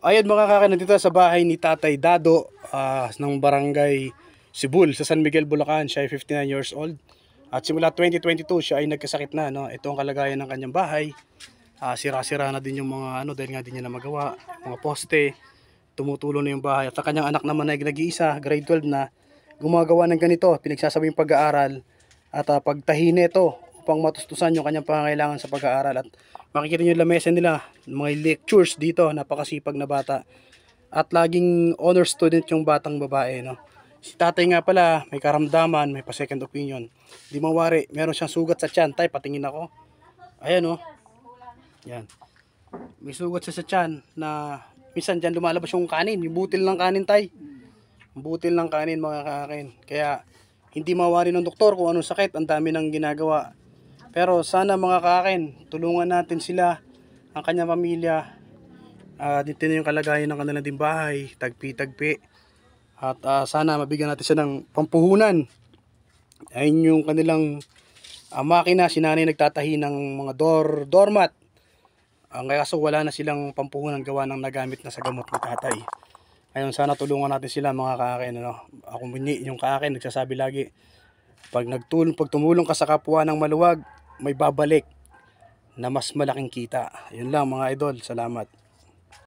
Ayun mga kaka, nandito sa bahay ni Tatay Dado ng barangay Sibul sa San Miguel, Bulacan. Siya ay 59 years old. At simula 2022 siya ay nagkasakit na. No? Ito ang kalagayan ng kanyang bahay. Sira-sira na din yung mga dahil nga din niya na magawa. Mga poste, tumutulo na yung bahay. At ang kanyang anak naman ay nag-iisa, grade 12 na, gumagawa ng ganito. Pinagsasabi yung pag-aaral at pagtahi nito upang matustusan yung kanyang pangangailangan sa pag-aaral. At makikita nyo yung lamesa nila, mga lectures dito, napakasipag na bata. At laging honor student yung batang babae. No? Si tatay nga pala, may karamdaman, may pa-second opinion. Di mawari, meron siyang sugat sa tiyan. Tay, patingin ako. Ayan o. Yan. May sugat sa tiyan na minsan dyan lumalabas yung kanin, yung butil ng kanin, tay. Butil ng kanin mga kakakin. Kaya hindi mawari ng doktor kung anong sakit, ang dami nang ginagawa. Pero sana mga kakakin, tulungan natin sila, ang kanyang pamilya. Dito na yung kalagayan ng kanilang din bahay, tagpi-tagpi. At sana mabigyan natin siya ng pampuhunan. Ayun yung kanilang makina, si nanay nagtatahi ng mga doormat. Kaya kaso wala na silang pampuhunan gawa ng nagamit na sa gamot ng tatay. Ayun, sana tulungan natin sila mga kaakin. Ako yung kaakin, nagsasabi lagi, pag tumulong ka sa kapwa ng maluwag, may babalik na mas malaking kita. Yun lang mga idol, salamat.